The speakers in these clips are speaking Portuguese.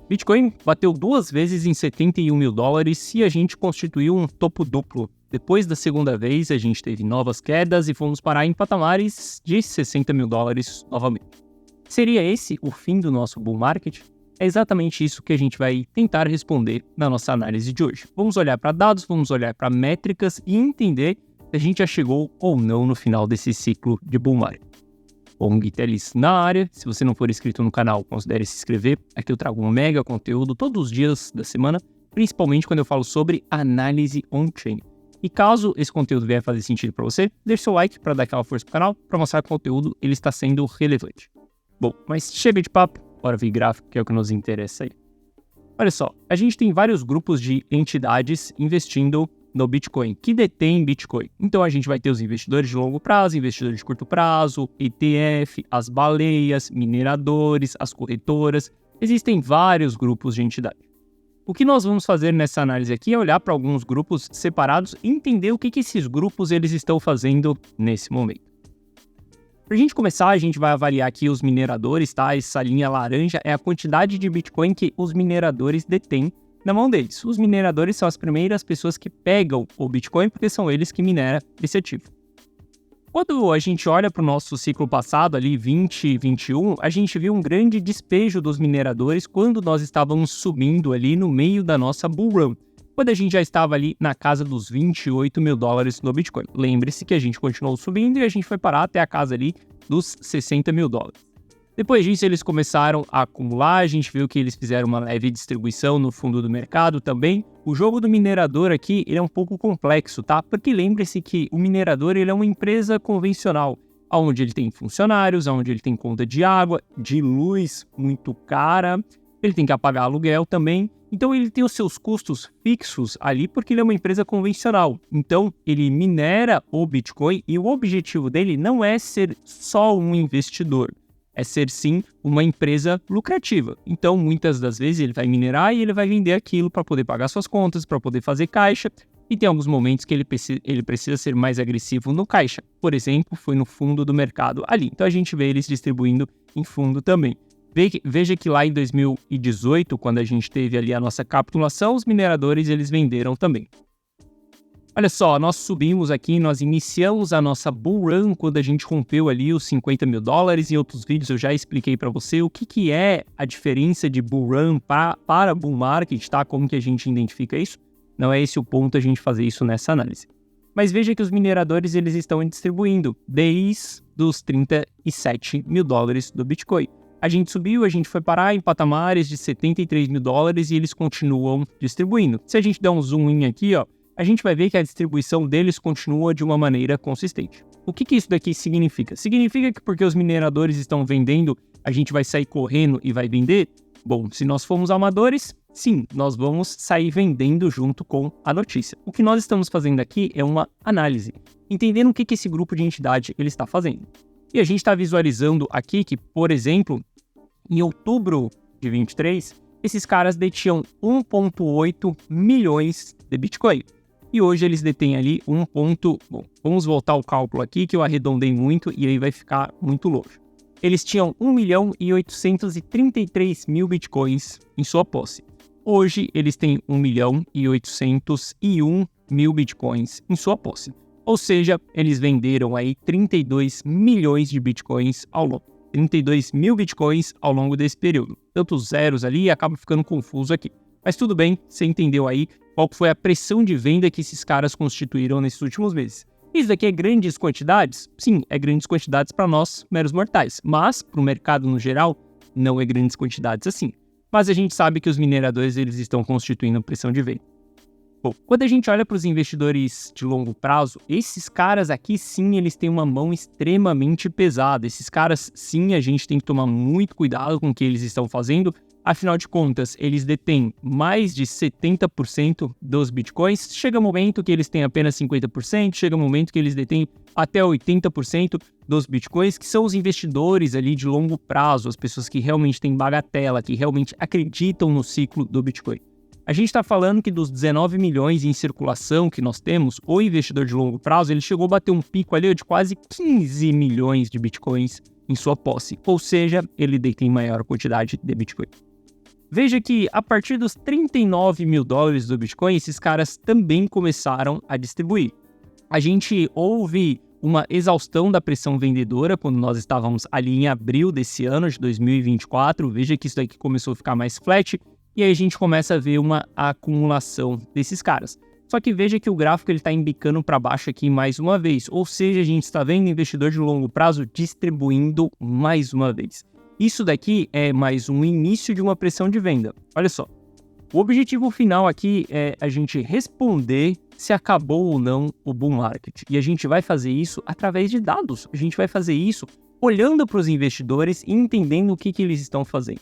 Bitcoin bateu 2 vezes em 71 mil dólares e a gente constituiu um topo duplo. Depois da segunda vez, a gente teve novas quedas e fomos parar em patamares de 60 mil dólares novamente. Seria esse o fim do nosso bull market? É exatamente isso que a gente vai tentar responder na nossa análise de hoje. Vamos olhar para dados, vamos olhar para métricas e entender se a gente já chegou ou não no final desse ciclo de bull market. Bom, Guitelis na área. Se você não for inscrito no canal, considere se inscrever. Aqui eu trago um mega conteúdo todos os dias da semana, principalmente quando eu falo sobre análise on-chain. E caso esse conteúdo venha fazer sentido para você, deixe seu like para dar aquela força pro canal, para mostrar que o conteúdo ele está sendo relevante. Bom, mas chega de papo, bora ver gráfico, que é o que nos interessa aí. Olha só, a gente tem vários grupos de entidades investindo no Bitcoin, que detém Bitcoin. Então a gente vai ter os investidores de longo prazo, investidores de curto prazo, ETF, as baleias, mineradores, as corretoras. Existem vários grupos de entidade. O que nós vamos fazer nessa análise aqui é olhar para alguns grupos separados e entender o que esses grupos eles estão fazendo nesse momento. Para a gente começar, a gente vai avaliar aqui os mineradores, tá? Essa linha laranja é a quantidade de Bitcoin que os mineradores detêm na mão deles. Os mineradores são as primeiras pessoas que pegam o Bitcoin porque são eles que mineram esse ativo. Quando a gente olha para o nosso ciclo passado, ali 2021, a gente viu um grande despejo dos mineradores quando nós estávamos subindo ali no meio da nossa bull run, quando a gente já estava ali na casa dos 28 mil dólares no Bitcoin. Lembre-se que a gente continuou subindo e a gente foi parar até a casa ali dos 60 mil dólares. Depois disso, eles começaram a acumular, a gente viu que eles fizeram uma leve distribuição no fundo do mercado também. O jogo do minerador aqui ele é um pouco complexo, tá? Porque lembre-se que o minerador ele é uma empresa convencional, onde ele tem funcionários, onde ele tem conta de água, de luz muito cara, ele tem que pagar aluguel também. Então ele tem os seus custos fixos ali porque ele é uma empresa convencional. Então ele minera o Bitcoin e o objetivo dele não é ser só um investidor. É ser sim uma empresa lucrativa. Então, muitas das vezes ele vai minerar e ele vai vender aquilo para poder pagar suas contas, para poder fazer caixa. E tem alguns momentos que ele precisa ser mais agressivo no caixa. Por exemplo, foi no fundo do mercado ali. Então a gente vê eles distribuindo em fundo também. Veja que lá em 2018, quando a gente teve ali a nossa capitulação, os mineradores eles venderam também. Olha só, nós subimos aqui, nós iniciamos a nossa bull run quando a gente rompeu ali os 50 mil dólares. Em outros vídeos eu já expliquei para você o que é a diferença de bull run para bull market, tá? Como que a gente identifica isso? Não é esse o ponto a gente fazer isso nessa análise. Mas veja que os mineradores eles estão distribuindo desde os 37 mil dólares do Bitcoin. A gente subiu, a gente foi parar em patamares de 73 mil dólares e eles continuam distribuindo. Se a gente der um zoom in aqui, ó, a gente vai ver que a distribuição deles continua de uma maneira consistente. O que isso daqui significa? Significa que porque os mineradores estão vendendo, a gente vai sair correndo e vai vender? Bom, se nós formos amadores, sim, nós vamos sair vendendo junto com a notícia. O que nós estamos fazendo aqui é uma análise, entendendo o que esse grupo de entidade ele está fazendo. E a gente está visualizando aqui que, por exemplo, em outubro de 23, esses caras detinham 1,8 milhões de Bitcoin. E hoje eles detêm ali Bom, vamos voltar ao cálculo aqui, que eu arredondei muito e aí vai ficar muito longe. Eles tinham 1.833.000 Bitcoins em sua posse. Hoje eles têm 1.801.000 Bitcoins em sua posse. Ou seja, eles venderam aí 32 milhões de Bitcoins 32 mil Bitcoins ao longo desse período. Tantos zeros ali e acaba ficando confuso aqui. Mas tudo bem, você entendeu aí qual foi a pressão de venda que esses caras constituíram nesses últimos meses. Isso daqui é grandes quantidades? Sim, é grandes quantidades para nós, meros mortais. Mas, para o mercado no geral, não é grandes quantidades assim. Mas a gente sabe que os mineradores eles estão constituindo pressão de venda. Bom, quando a gente olha para os investidores de longo prazo, esses caras aqui sim, eles têm uma mão extremamente pesada. Esses caras sim, a gente tem que tomar muito cuidado com o que eles estão fazendo. Afinal de contas, eles detêm mais de 70% dos bitcoins. Chega um momento que eles têm apenas 50%, chega um momento que eles detêm até 80% dos bitcoins, que são os investidores ali de longo prazo, as pessoas que realmente têm bagatela, que realmente acreditam no ciclo do Bitcoin. A gente está falando que dos 19 milhões em circulação que nós temos, o investidor de longo prazo, ele chegou a bater um pico ali de quase 15 milhões de bitcoins em sua posse, ou seja, ele detém maior quantidade de bitcoin. Veja que a partir dos 39 mil dólares do Bitcoin, esses caras também começaram a distribuir. A gente houve uma exaustão da pressão vendedora quando nós estávamos ali em abril desse ano, de 2024. Veja que isso daqui começou a ficar mais flat e aí a gente começa a ver uma acumulação desses caras. Só que veja que o gráfico está embicando para baixo aqui mais uma vez, ou seja, a gente está vendo investidor de longo prazo distribuindo mais uma vez. Isso daqui é mais um início de uma pressão de venda. Olha só, o objetivo final aqui é a gente responder se acabou ou não o bull market. E a gente vai fazer isso através de dados. A gente vai fazer isso olhando para os investidores e entendendo o que eles estão fazendo.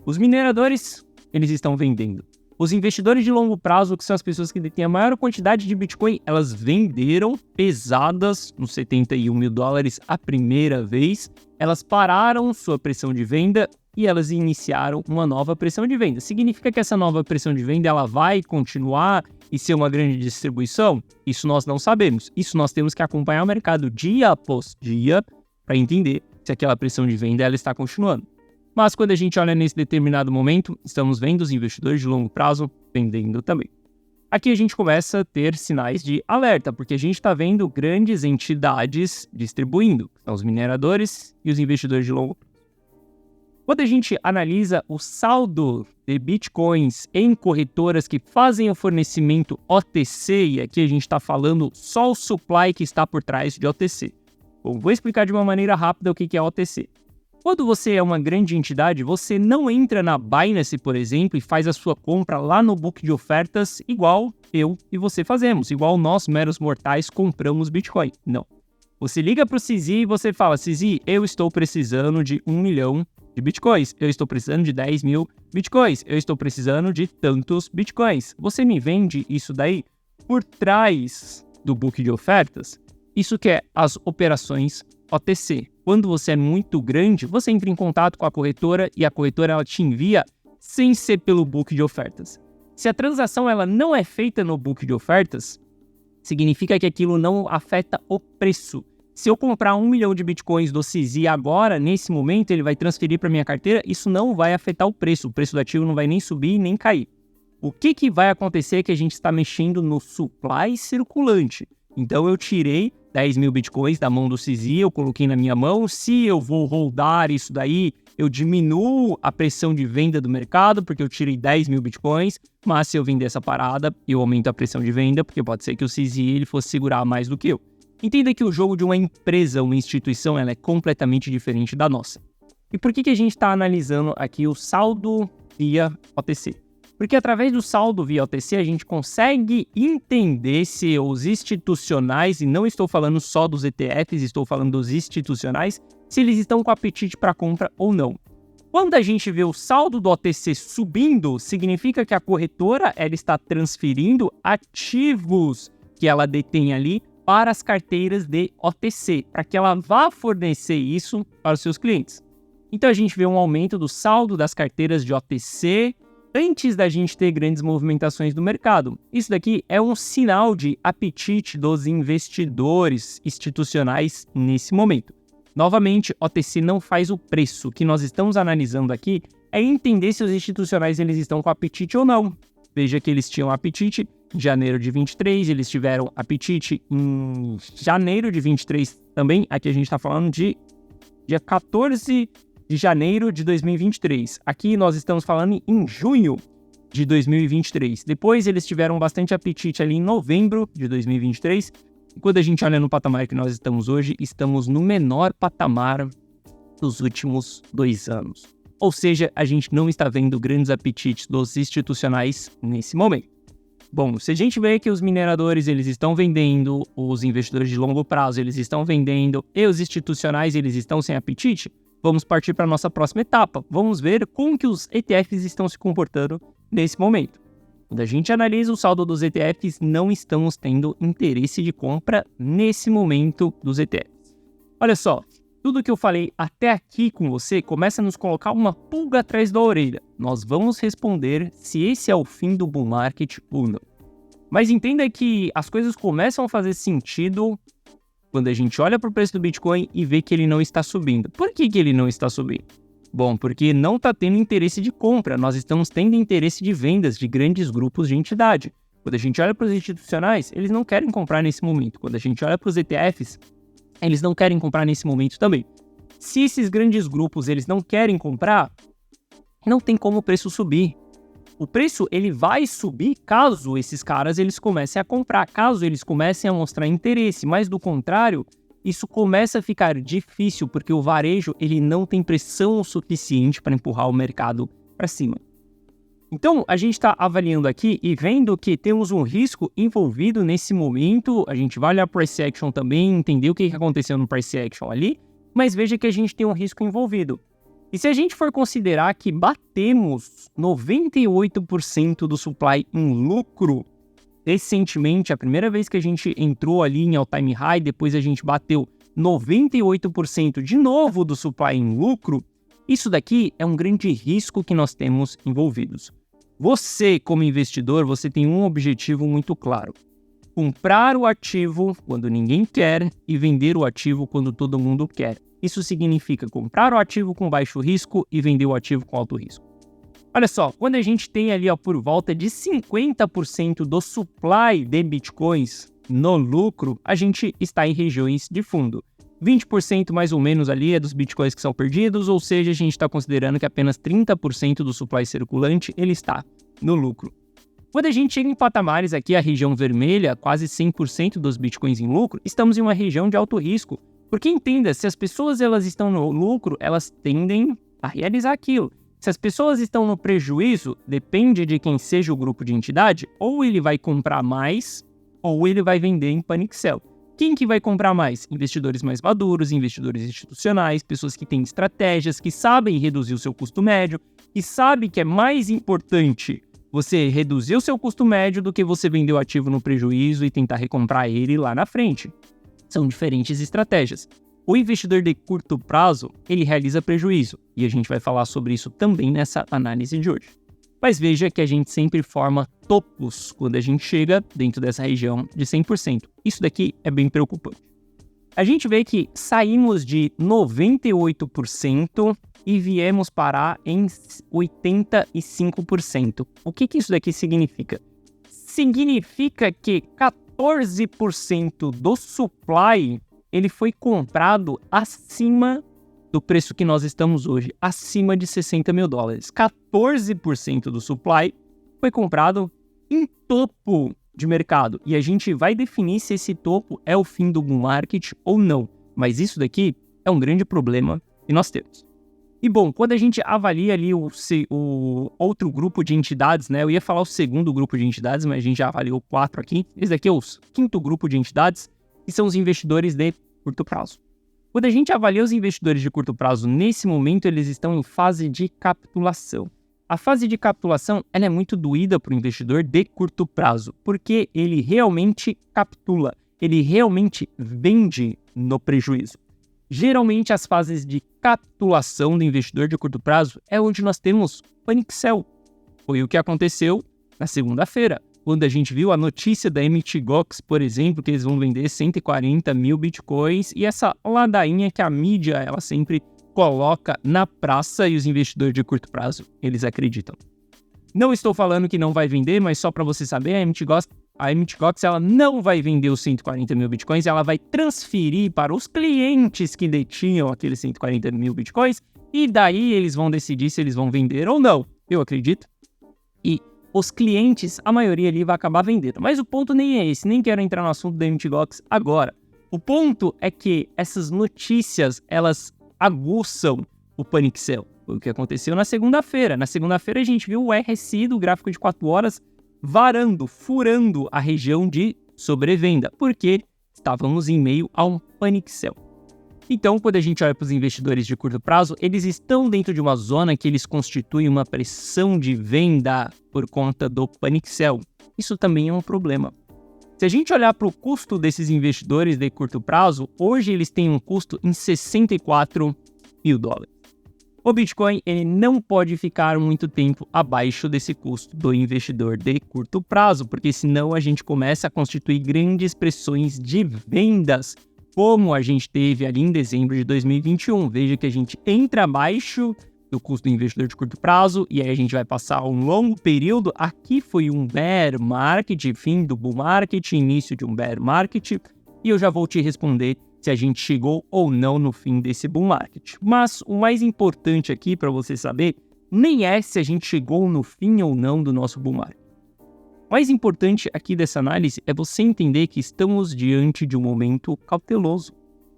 Os mineradores, eles estão vendendo. Os investidores de longo prazo, que são as pessoas que detêm a maior quantidade de Bitcoin, elas venderam pesadas nos 71 mil dólares a primeira vez. Elas pararam sua pressão de venda e elas iniciaram uma nova pressão de venda. Significa que essa nova pressão de venda ela vai continuar e ser uma grande distribuição? Isso nós não sabemos. Isso nós temos que acompanhar o mercado dia após dia para entender se aquela pressão de venda ela está continuando. Mas quando a gente olha nesse determinado momento, estamos vendo os investidores de longo prazo vendendo também. Aqui a gente começa a ter sinais de alerta, porque a gente está vendo grandes entidades distribuindo, são os mineradores e os investidores de longo prazo. Quando a gente analisa o saldo de bitcoins em corretoras que fazem o fornecimento OTC, e aqui a gente está falando só o supply que está por trás de OTC. Bom, vou explicar de uma maneira rápida o que é OTC. Quando você é uma grande entidade, você não entra na Binance, por exemplo, e faz a sua compra lá no book de ofertas igual eu e você fazemos, igual nós, meros mortais, compramos Bitcoin. Não. Você liga para o CZ e você fala, CZ, eu estou precisando de 1 milhão de Bitcoins, eu estou precisando de 10 mil Bitcoins, eu estou precisando de tantos Bitcoins. Você me vende isso daí por trás do book de ofertas? Isso que é as operações OTC. Quando você é muito grande, você entra em contato com a corretora e a corretora ela te envia sem ser pelo book de ofertas. Se a transação ela não é feita no book de ofertas, significa que aquilo não afeta o preço. Se eu comprar 1 milhão de Bitcoins do CZ agora, nesse momento, ele vai transferir para minha carteira, isso não vai afetar o preço do ativo não vai nem subir nem cair. O que vai acontecer é que a gente está mexendo no supply circulante. Então eu tirei 10 mil Bitcoins da mão do CZ, eu coloquei na minha mão. Se eu vou holdar isso daí, eu diminuo a pressão de venda do mercado, porque eu tirei 10 mil Bitcoins. Mas se eu vender essa parada, eu aumento a pressão de venda, porque pode ser que o CZ ele fosse segurar mais do que eu. Entenda que o jogo de uma empresa, uma instituição, ela é completamente diferente da nossa. E por que a gente está analisando aqui o saldo via OTC? Porque através do saldo via OTC a gente consegue entender se os institucionais, e não estou falando só dos ETFs, estou falando dos institucionais, se eles estão com apetite para compra ou não. Quando a gente vê o saldo do OTC subindo, significa que a corretora ela está transferindo ativos que ela detém ali para as carteiras de OTC, para que ela vá fornecer isso para os seus clientes. Então a gente vê um aumento do saldo das carteiras de OTC antes da gente ter grandes movimentações do mercado. Isso daqui é um sinal de apetite dos investidores institucionais nesse momento. Novamente, OTC não faz o preço. O que nós estamos analisando aqui é entender se os institucionais eles estão com apetite ou não. Veja que eles tinham apetite em janeiro de 23, eles tiveram apetite em janeiro de 23 também. Aqui a gente está falando de dia 14 de janeiro de 2023. Aqui nós estamos falando em junho de 2023. Depois eles tiveram bastante apetite ali em novembro de 2023. E quando a gente olha no patamar que nós estamos hoje, estamos no menor patamar dos últimos 2 anos. Ou seja, a gente não está vendo grandes apetites dos institucionais nesse momento. Bom, se a gente vê que os mineradores eles estão vendendo, os investidores de longo prazo eles estão vendendo e os institucionais eles estão sem apetite, vamos partir para a nossa próxima etapa. Vamos ver como que os ETFs estão se comportando nesse momento. Quando a gente analisa o saldo dos ETFs, não estamos tendo interesse de compra nesse momento dos ETFs. Olha só, tudo que eu falei até aqui com você começa a nos colocar uma pulga atrás da orelha. Nós vamos responder se esse é o fim do bull market ou não. Mas entenda que as coisas começam a fazer sentido quando a gente olha para o preço do Bitcoin e vê que ele não está subindo. Por que ele não está subindo? Bom, porque não está tendo interesse de compra, nós estamos tendo interesse de vendas de grandes grupos de entidade. Quando a gente olha para os institucionais, eles não querem comprar nesse momento. Quando a gente olha para os ETFs, eles não querem comprar nesse momento também. Se esses grandes grupos eles não querem comprar, não tem como o preço subir. O preço ele vai subir caso esses caras eles comecem a comprar, caso eles comecem a mostrar interesse, mas do contrário, isso começa a ficar difícil porque o varejo ele não tem pressão suficiente para empurrar o mercado para cima. Então, a gente está avaliando aqui e vendo que temos um risco envolvido nesse momento. A gente vai olhar price action também, entender o que aconteceu no price action ali, mas veja que a gente tem um risco envolvido. E se a gente for considerar que batemos 98% do supply em lucro, recentemente, a primeira vez que a gente entrou ali em all-time high, depois a gente bateu 98% de novo do supply em lucro, isso daqui é um grande risco que nós temos envolvidos. Você, como investidor, você tem um objetivo muito claro: comprar o ativo quando ninguém quer e vender o ativo quando todo mundo quer. Isso significa comprar o ativo com baixo risco e vender o ativo com alto risco. Olha só, quando a gente tem ali por volta de 50% do supply de bitcoins no lucro, a gente está em regiões de fundo. 20% mais ou menos ali é dos bitcoins que são perdidos, ou seja, a gente está considerando que apenas 30% do supply circulante ele está no lucro. Quando a gente chega em patamares aqui, a região vermelha, quase 100% dos bitcoins em lucro, estamos em uma região de alto risco. Porque entenda, se as pessoas elas estão no lucro, elas tendem a realizar aquilo. Se as pessoas estão no prejuízo, depende de quem seja o grupo de entidade, ou ele vai comprar mais, ou ele vai vender em panic sell. Quem que vai comprar mais? Investidores mais maduros, investidores institucionais, pessoas que têm estratégias, que sabem reduzir o seu custo médio, que sabem que é mais importante você reduzir o seu custo médio do que você vender o ativo no prejuízo e tentar recomprar ele lá na frente. São diferentes estratégias. O investidor de curto prazo, ele realiza prejuízo, e a gente vai falar sobre isso também nessa análise de hoje. Mas veja que a gente sempre forma topos quando a gente chega dentro dessa região de 100%. Isso daqui é bem preocupante. A gente vê que saímos de 98% e viemos parar em 85%. O que isso daqui significa? Significa que 14% do supply ele foi comprado acima do preço que nós estamos hoje, acima de $60 mil. 14% do supply foi comprado em topo de mercado. E a gente vai definir se esse topo é o fim do bull market ou não. Mas isso daqui é um grande problema que nós temos. E bom, quando a gente avalia ali o outro grupo de entidades, né? Eu ia falar o segundo grupo de entidades, mas a gente já avaliou 4 aqui. Esse daqui é o quinto grupo de entidades, que são os investidores de curto prazo. Quando a gente avalia os investidores de curto prazo, nesse momento eles estão em fase de capitulação. A fase de capitulação ela é muito doída para o investidor de curto prazo, porque ele realmente capitula, ele realmente vende no prejuízo. Geralmente, as fases de capitulação do investidor de curto prazo é onde nós temos panic sell. Foi o que aconteceu na segunda-feira, quando a gente viu a notícia da Mt. Gox, por exemplo, que eles vão vender 140 mil bitcoins, e essa ladainha que a mídia ela sempre coloca na praça e os investidores de curto prazo, eles acreditam. Não estou falando que não vai vender, mas só para você saber, a Mt. Gox ela não vai vender os 140 mil bitcoins, ela vai transferir para os clientes que detinham aqueles 140 mil bitcoins, e daí eles vão decidir se eles vão vender ou não, eu acredito. E os clientes, a maioria ali vai acabar vendendo. Mas o ponto nem é esse, nem quero entrar no assunto da Mt. Gox agora. O ponto é que essas notícias, elas aguçam o panic sell. Foi o que aconteceu na segunda-feira. Na segunda-feira a gente viu o RSI do gráfico de 4 horas furando a região de sobrevenda, porque estávamos em meio a um panic sell. Então, quando a gente olha para os investidores de curto prazo, eles estão dentro de uma zona que eles constituem uma pressão de venda por conta do panic sell. Isso também é um problema. Se a gente olhar para o custo desses investidores de curto prazo, hoje eles têm um custo em $64 mil. O Bitcoin ele não pode ficar muito tempo abaixo desse custo do investidor de curto prazo, porque senão a gente começa a constituir grandes pressões de vendas, como a gente teve ali em dezembro de 2021. Veja que a gente entra abaixo do custo do investidor de curto prazo, e aí a gente vai passar um longo período. Aqui foi um bear market, fim do bull market, início de um bear market, e eu já vou te responder se a gente chegou ou não no fim desse bull market. Mas o mais importante aqui para você saber nem é se a gente chegou no fim ou não do nosso bull market. O mais importante aqui dessa análise é você entender que estamos diante de um momento cauteloso.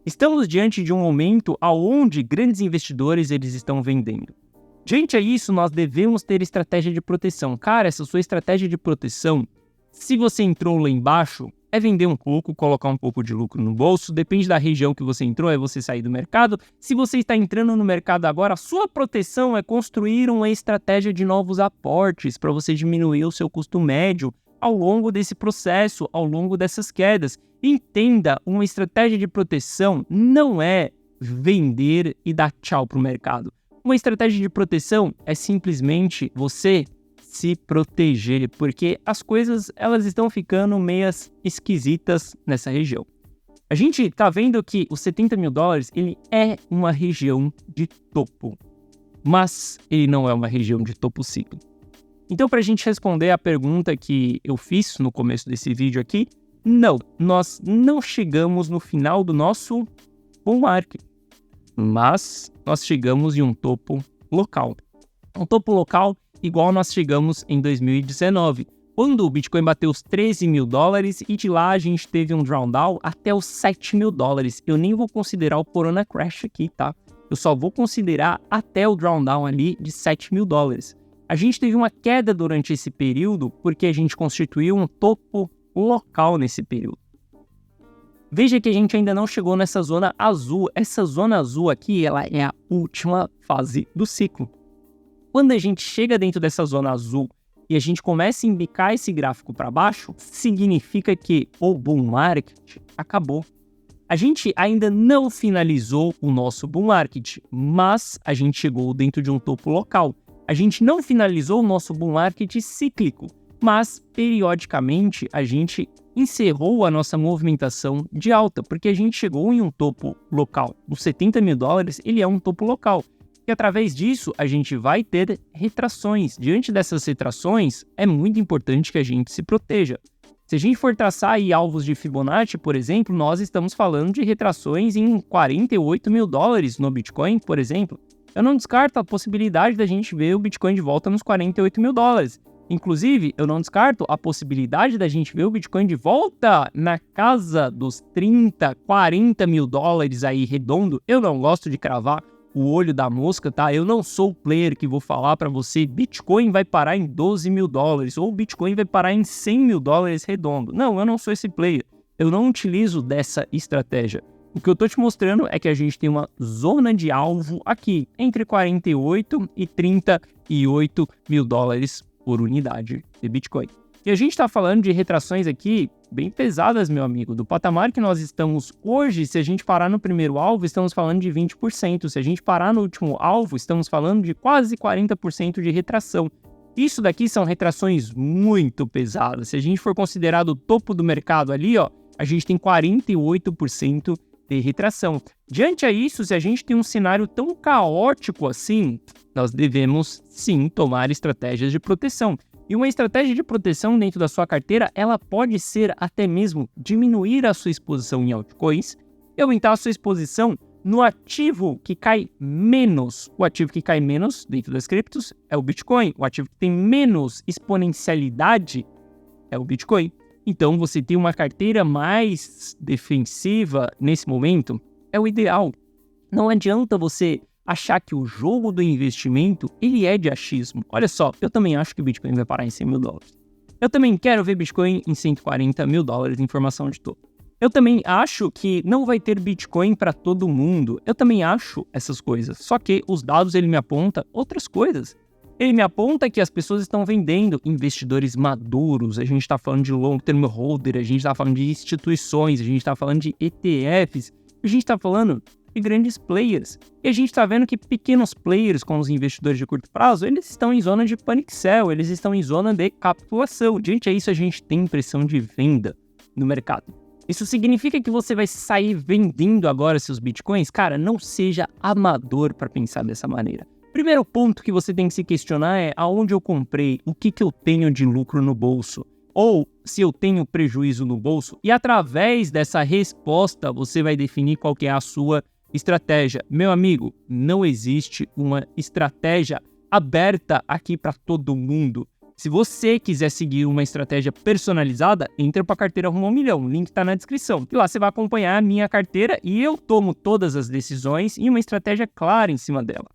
Estamos diante de um momento onde grandes investidores eles estão vendendo. Diante a isso, nós devemos ter estratégia de proteção. Cara, essa sua estratégia de proteção, se você entrou lá embaixo, é vender um pouco, colocar um pouco de lucro no bolso. Depende da região que você entrou, é você sair do mercado. Se você está entrando no mercado agora, a sua proteção é construir uma estratégia de novos aportes para você diminuir o seu custo médio ao longo desse processo, ao longo dessas quedas. Entenda, uma estratégia de proteção não é vender e dar tchau para o mercado. Uma estratégia de proteção é simplesmente você se proteger, porque as coisas elas estão ficando meias esquisitas nessa região. A gente está vendo que os 70 mil dólares ele é uma região de topo, mas ele não é uma região de topo ciclo. Então, para a gente responder a pergunta que eu fiz no começo desse vídeo aqui, não, nós não chegamos no final do nosso bull market, mas nós chegamos em um topo local. Um topo local igual nós chegamos em 2019, quando o Bitcoin bateu os 13 mil dólares e de lá a gente teve um drawdown até os 7 mil dólares. Eu nem vou considerar o Corona Crash aqui, tá? Eu só vou considerar até o drawdown ali de 7 mil dólares. A gente teve uma queda durante esse período porque a gente constituiu um topo local nesse período. Veja que a gente ainda não chegou nessa zona azul. Essa zona azul aqui, ela é a última fase do ciclo. Quando a gente chega dentro dessa zona azul e a gente começa a embicar esse gráfico para baixo, significa que o bull market acabou. A gente ainda não finalizou o nosso bull market, mas a gente chegou dentro de um topo local. A gente não finalizou o nosso bull market cíclico, mas periodicamente a gente encerrou a nossa movimentação de alta, porque a gente chegou em um topo local. Os 70 mil dólares, ele é um topo local. E através disso, a gente vai ter retrações. Diante dessas retrações, é muito importante que a gente se proteja. Se a gente for traçar aí alvos de Fibonacci, por exemplo, nós estamos falando de retrações em 48 mil dólares no Bitcoin, por exemplo. Eu não descarto a possibilidade da gente ver o Bitcoin de volta nos 48 mil dólares. Inclusive, eu não descarto a possibilidade da gente ver o Bitcoin de volta na casa dos 30, 40 mil dólares aí redondo. Eu não gosto de cravar o olho da mosca, tá? Eu não sou o player que vou falar para você Bitcoin vai parar em 12 mil dólares ou Bitcoin vai parar em 100 mil dólares redondo. Não, eu não sou esse player. Eu não utilizo dessa estratégia. O que eu tô te mostrando é que a gente tem uma zona de alvo aqui entre 48 e 38 mil dólares por unidade de Bitcoin. E a gente está falando de retrações aqui bem pesadas, meu amigo. Do patamar que nós estamos hoje, se a gente parar no primeiro alvo, estamos falando de 20%. Se a gente parar no último alvo, estamos falando de quase 40% de retração. Isso daqui são retrações muito pesadas. Se a gente for considerar o topo do mercado ali, ó, a gente tem 48% de retração. Diante a isso, se a gente tem um cenário tão caótico assim, nós devemos sim tomar estratégias de proteção. E uma estratégia de proteção dentro da sua carteira, ela pode ser até mesmo diminuir a sua exposição em altcoins e aumentar a sua exposição no ativo que cai menos. O ativo que cai menos dentro das criptos é o Bitcoin. O ativo que tem menos exponencialidade é o Bitcoin. Então, você ter uma carteira mais defensiva nesse momento é o ideal. Não adianta você achar que o jogo do investimento ele é de achismo. Olha só, eu também acho que o Bitcoin vai parar em 100 mil dólares. Eu também quero ver Bitcoin em 140 mil dólares em formação de topo. Eu também acho que não vai ter Bitcoin para todo mundo. Eu também acho essas coisas. Só que os dados ele me aponta outras coisas. Ele me aponta que as pessoas estão vendendo investidores maduros, a gente está falando de long-term holder, a gente está falando de instituições, a gente está falando de ETFs, a gente está falando de grandes players. E a gente está vendo que pequenos players, como os investidores de curto prazo, eles estão em zona de panic sell, eles estão em zona de capitulação. Diante a isso, a gente tem pressão de venda no mercado. Isso significa que você vai sair vendendo agora seus bitcoins? Cara, não seja amador para pensar dessa maneira. Primeiro ponto que você tem que se questionar é aonde eu comprei, o que eu tenho de lucro no bolso, ou se eu tenho prejuízo no bolso, e através dessa resposta você vai definir qual que é a sua estratégia. Meu amigo, não existe uma estratégia aberta aqui para todo mundo. Se você quiser seguir uma estratégia personalizada, entra para a carteira Rumo ao Milhão, o link está na descrição. E lá você vai acompanhar a minha carteira e eu tomo todas as decisões e uma estratégia clara em cima dela.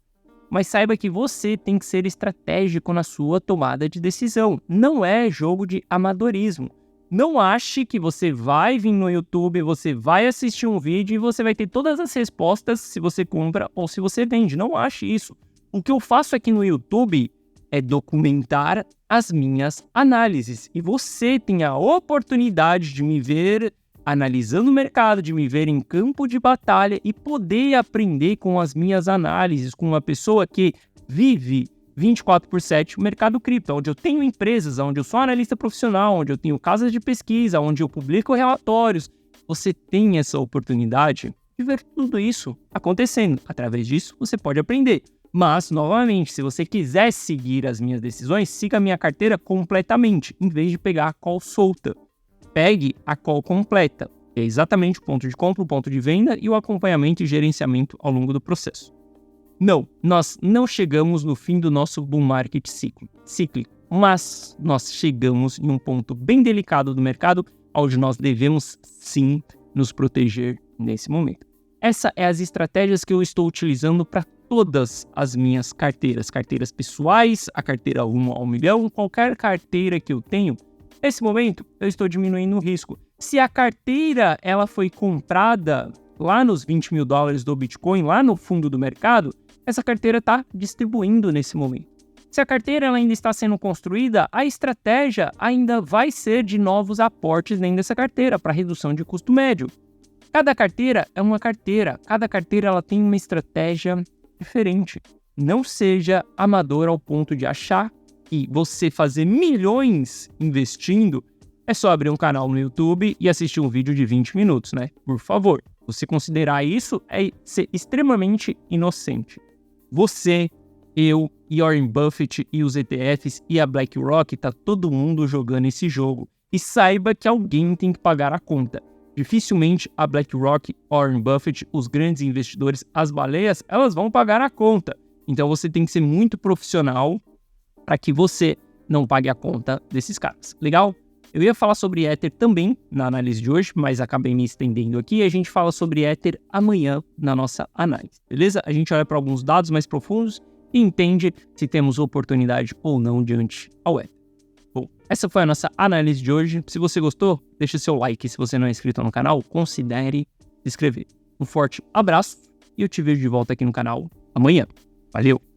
Mas saiba que você tem que ser estratégico na sua tomada de decisão. Não é jogo de amadorismo. Não ache que você vai vir no YouTube, você vai assistir um vídeo e você vai ter todas as respostas se você compra ou se você vende. Não ache isso. O que eu faço aqui no YouTube é documentar as minhas análises. E você tem a oportunidade de me ver analisando o mercado, de me ver em campo de batalha e poder aprender com as minhas análises, com uma pessoa que vive 24/7 o mercado cripto, onde eu tenho empresas, onde eu sou analista profissional, onde eu tenho casas de pesquisa, onde eu publico relatórios. Você tem essa oportunidade de ver tudo isso acontecendo. Através disso, você pode aprender. Mas, novamente, se você quiser seguir as minhas decisões, siga a minha carteira completamente, em vez de pegar a call solta. Pegue a call completa, que é exatamente o ponto de compra, o ponto de venda e o acompanhamento e gerenciamento ao longo do processo. Não, nós não chegamos no fim do nosso bull market cíclico, mas nós chegamos em um ponto bem delicado do mercado, onde nós devemos sim nos proteger nesse momento. Essas são as estratégias que eu estou utilizando para todas as minhas carteiras pessoais, a carteira Rumo ao Milhão, qualquer carteira que eu tenho. Nesse momento, eu estou diminuindo o risco. Se a carteira ela foi comprada lá nos 20 mil dólares do Bitcoin, lá no fundo do mercado, essa carteira está distribuindo nesse momento. Se a carteira ela ainda está sendo construída, a estratégia ainda vai ser de novos aportes dentro dessa carteira para redução de custo médio. Cada carteira é uma carteira, cada carteira ela tem uma estratégia diferente. Não seja amador ao ponto de achar que você fazer milhões investindo é só abrir um canal no YouTube e assistir um vídeo de 20 minutos, né? Por favor, você considerar isso é ser extremamente inocente. Você, eu, e Warren Buffett e os ETFs e a BlackRock, tá todo mundo jogando esse jogo. E saiba que alguém tem que pagar a conta. Dificilmente a BlackRock, Warren Buffett, os grandes investidores, as baleias, elas vão pagar a conta. Então você tem que ser muito profissional para que você não pague a conta desses caras. Legal? Eu ia falar sobre Ether também na análise de hoje, mas acabei me estendendo aqui e a gente fala sobre Ether amanhã na nossa análise, beleza? A gente olha para alguns dados mais profundos e entende se temos oportunidade ou não diante ao Ether. Bom, essa foi a nossa análise de hoje. Se você gostou, deixa seu like. Se você não é inscrito no canal, considere se inscrever. Um forte abraço e eu te vejo de volta aqui no canal amanhã. Valeu!